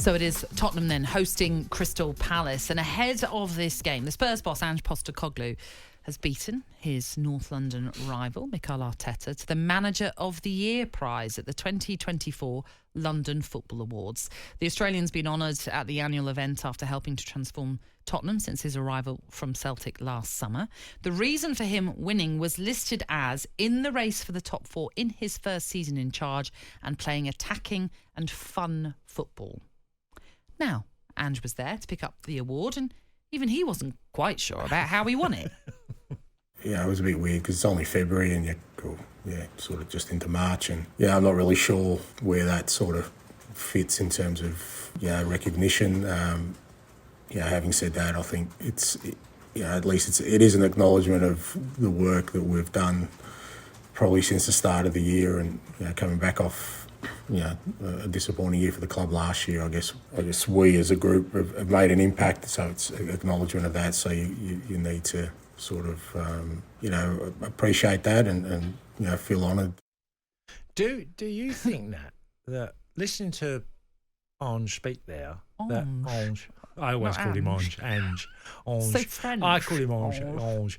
So it is Tottenham then hosting Crystal Palace. And ahead of this game, the Spurs boss, Ange Postecoglou, has beaten his North London rival, Mikel Arteta, to the Manager of the Year prize at the 2024 London Football Awards. The Australian's been honoured at the annual event after helping to transform Tottenham since his arrival from Celtic last summer. The reason for him winning was listed as in the race for the top four in his first season in charge and playing attacking and fun football. Now, Ange was there to pick up the award, and even he wasn't quite sure about how he won it. Yeah, it was a bit weird because it's only February and you go, sort of just into March. And, I'm not really sure where that sort of fits in terms of, recognition. Having said that, I think at least it is an acknowledgement of the work that we've done probably since the start of the year and, coming back off, a disappointing year for the club last year. I guess we as a group have made an impact, so it's an acknowledgement of that. So you need to sort of, appreciate that and feel honoured. Do you think that listening to Ange speak there, that Ange, I always called him Ange. Ange. So French. I call him Ange.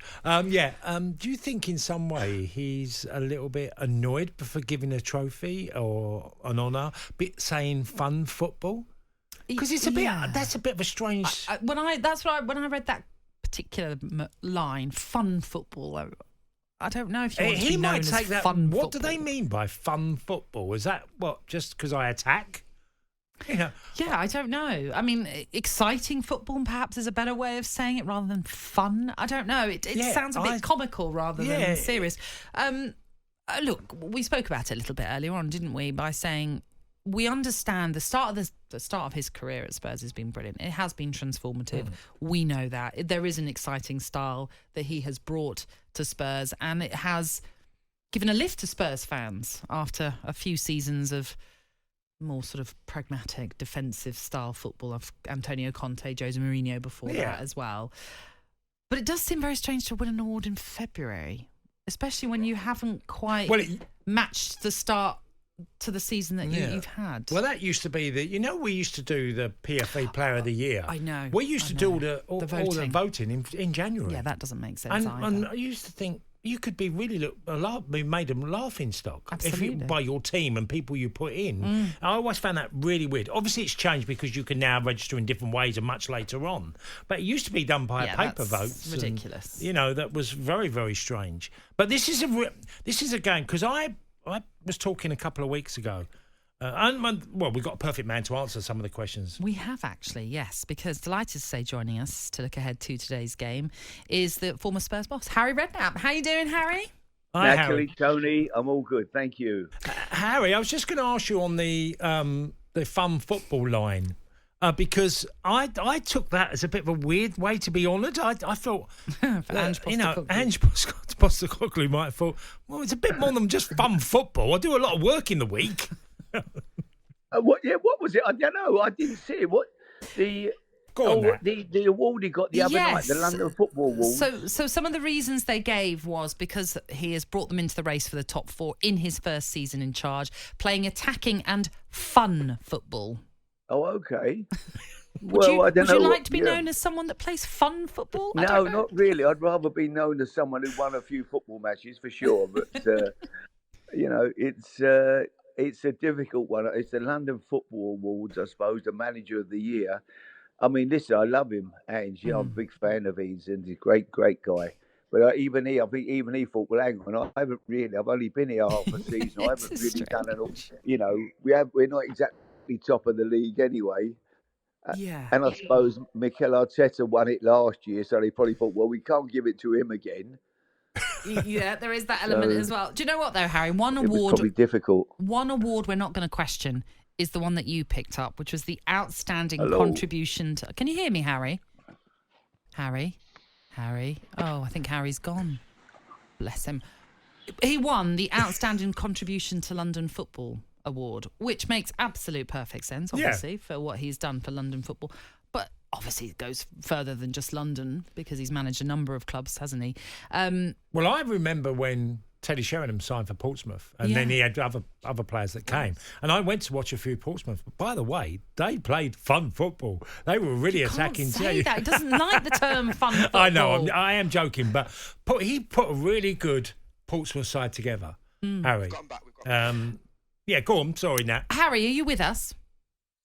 Do you think in some way he's a little bit annoyed for giving a trophy or an honour, saying fun football? Because it's a bit. That's a bit of a strange. When I read that particular line, fun football. I don't know if he might take that. Fun what football. Do they mean by fun football? Is that just because I attack? Yeah, I don't know. I mean, exciting football perhaps is a better way of saying it rather than fun. I don't know. It sounds a bit comical rather than serious. Look, we spoke about it a little bit earlier on, didn't we? By saying we understand the start of his career at Spurs has been brilliant. It has been transformative. We know that. There is an exciting style that he has brought to Spurs, and it has given a lift to Spurs fans after a few seasons of more sort of pragmatic, defensive style football of Antonio Conte, Jose Mourinho before that as well. But it does seem very strange to win an award in February, especially when you haven't quite matched the start to the season that you've had. Well, that used to be we used to do the PFA Player of the Year. I know. We used to do all the voting in January. Yeah, that doesn't make sense either. And I used to think you could be really be made a laughing stock. Absolutely. By your team and people you put in. I always found that really weird. Obviously, it's changed because you can now register in different ways and much later on. But it used to be done by a paper vote. Ridiculous. And, that was very, very strange. But this is a game because I was talking a couple of weeks ago. We've got a perfect man to answer some of the questions. We have actually, yes, because delighted to say joining us to look ahead to today's game is the former Spurs boss, Harry Redknapp. How you doing, Harry? Hi, Natalie, Harry. Tony, I'm all good, thank you. Harry, I was just going to ask you on the fun football line. Because I took that as a bit of a weird way to be honoured. I thought, Ange Postecoglou might have thought, well, it's a bit more than just fun football. I do a lot of work in the week. What was it? I don't know. I didn't see it. What the award he got the other night, the London Football Award. So some of the reasons they gave was because he has brought them into the race for the top four in his first season in charge, playing attacking and fun football. Oh, okay. Would you like to be known as someone that plays fun football? No, not really. I'd rather be known as someone who won a few football matches for sure. But it's a difficult one. It's the London Football Awards, I suppose, the Manager of the Year. I mean, listen, I love him, Ange. I'm a big fan of his, and he's a great, great guy. But I think even he thought, well, hang on, I've only been here half a season. I haven't really done it all. We're not exactly top of the league anyway. And I suppose Mikel Arteta won it last year, so they probably thought, well, we can't give it to him again. Yeah, there is that element as well. Do you know what, though, Harry? One award, probably difficult. One award we're not going to question is the one that you picked up, which was the outstanding contribution to... Can you hear me, Harry? Harry? Oh, I think Harry's gone. Bless him. He won the outstanding contribution to London football award, which makes absolute perfect sense, obviously, for what he's done for London football. But obviously it goes further than just London because he's managed a number of clubs, hasn't he? Well, I remember when Teddy Sheringham signed for Portsmouth, and then he had other players that came. And I went to watch a few Portsmouth. But by the way, they played fun football. They were really attacking. Can't say that. He doesn't like the term fun football. I know. I am joking, but he put a really good Portsmouth side together. Harry. Yeah, go on. Sorry, Nat. Harry, are you with us?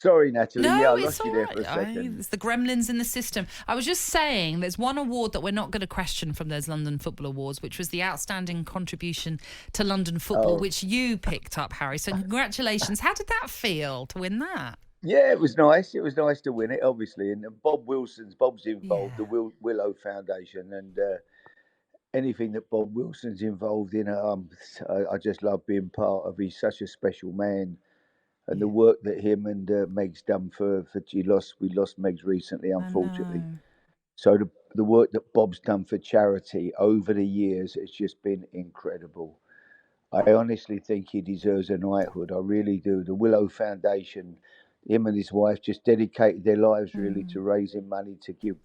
Sorry, Natalie. No, I it's lost you all there right. for a second. It's the gremlins in the system. I was just saying there's one award that we're not going to question from those London Football Awards, which was the outstanding contribution to London football, which you picked up, Harry. So congratulations. How did that feel to win that? Yeah, it was nice. It was nice to win it, obviously. And Bob's involved, the Willow Foundation, and anything that Bob Wilson's involved in, I just love being part of. He's such a special man. And the work that him and Meg's done we lost Meg's recently, unfortunately. So the work that Bob's done for charity over the years has just been incredible. I honestly think he deserves a knighthood. I really do. The Willow Foundation, him and his wife just dedicated their lives really to raising money to give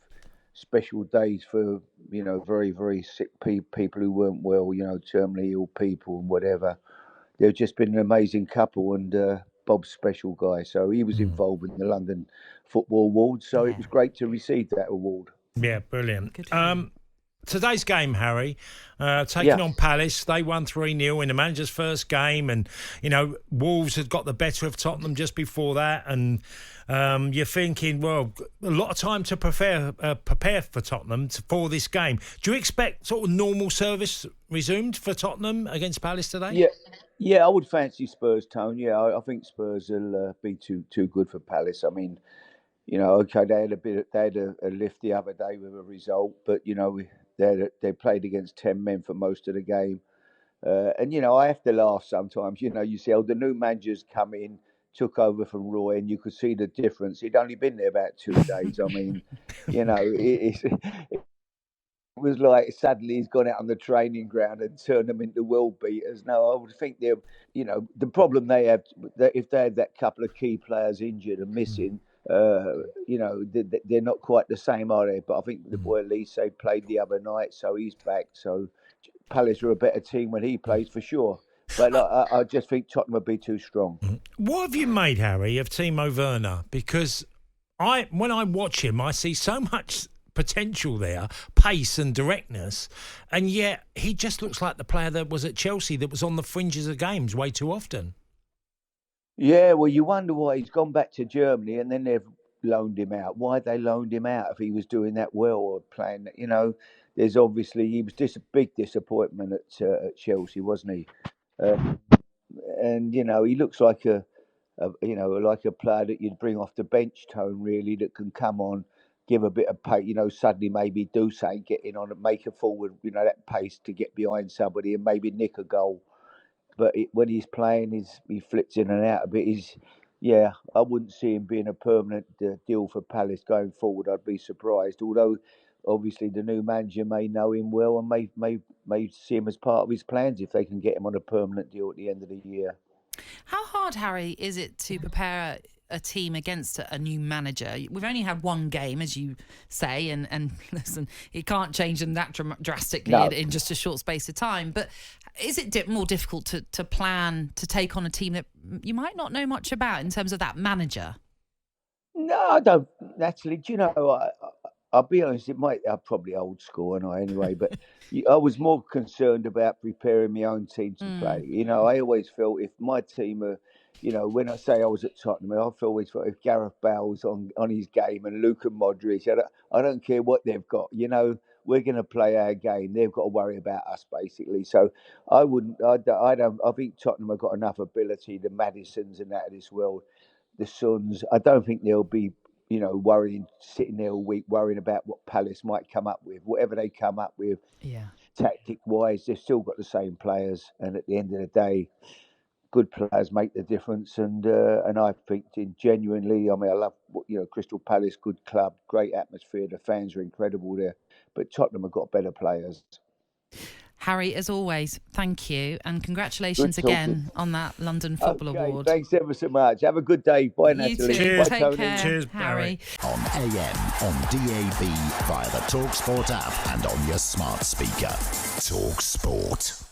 special days for, very, very sick people who weren't well, terminally ill people and whatever. They've just been an amazing couple, and Bob's special guy. So he was involved in the London Football Awards. So it was great to receive that award. Yeah, brilliant. Today's game, Harry, taking on Palace. They won 3-0 in the manager's first game, and Wolves had got the better of Tottenham just before that. And you're thinking, well, a lot of time to prepare for Tottenham for this game. Do you expect sort of normal service resumed for Tottenham against Palace today? Yeah, I would fancy Spurs, Tone. Yeah, I think Spurs will be too good for Palace. I mean, okay, they had a lift the other day with a result, but they played against 10 men for most of the game, and I have to laugh sometimes. You see, the new managers come in, took over from Roy, and you could see the difference. He'd only been there about 2 days. I mean, it was like suddenly he's gone out on the training ground and turned them into world beaters. No, I would think the problem they have, that if they had that couple of key players injured and missing, they're not quite the same, are they? But I think the boy Elise played the other night, so he's back. So Palace are a better team when he plays for sure. But I just think Tottenham would be too strong. What have you made, Harry, of Timo Werner? Because when I watch him, I see so much potential there, pace and directness, and yet he just looks like the player that was at Chelsea that was on the fringes of games way too often. Yeah, well, you wonder why he's gone back to Germany and then they've loaned him out. Why they loaned him out if he was doing that well or playing? There's obviously he was a big disappointment at Chelsea, wasn't he? And he looks like a player that you'd bring off the bench, Tone, really, that can come on, give a bit of pace, suddenly maybe do something, get in on it, make a forward, that pace to get behind somebody and maybe nick a goal. But when he's playing, he flips in and out a bit. I wouldn't see him being a permanent deal for Palace going forward. I'd be surprised. Although, obviously, the new manager may know him well and may see him as part of his plans if they can get him on a permanent deal at the end of the year. How hard, Harry, is it to prepare a team against a new manager? We've only had one game, as you say, and listen, it can't change them that drastically in just a short space of time. But is it more difficult to plan to take on a team that you might not know much about in terms of that manager? No, I don't, Natalie. Do you know, I'll be honest, I'm probably old school, anyway, but I was more concerned about preparing my own team to play. I always felt if my team are, when I say I was at Tottenham, I always felt if Gareth Bale's on his game and Luka Modric, I don't care what they've got. We're going to play our game. They've got to worry about us, basically. So I think Tottenham have got enough ability, the Madisons and that of this world, the Sons. I don't think they'll be, sitting there all week worrying about what Palace might come up with. Whatever they come up with, tactic-wise, they've still got the same players. And at the end of the day, good players make the difference, and I think genuinely, I love Crystal Palace, good club, great atmosphere, the fans are incredible there, but Tottenham have got better players. Harry, as always, thank you, and congratulations again on that London Football Award. Thanks ever so much. Have a good day. Bye, Natalie. Cheers. Take Tony. care, Cheers, Harry. On AM, on DAB, via the talkSPORT app and on your smart speaker. talkSPORT.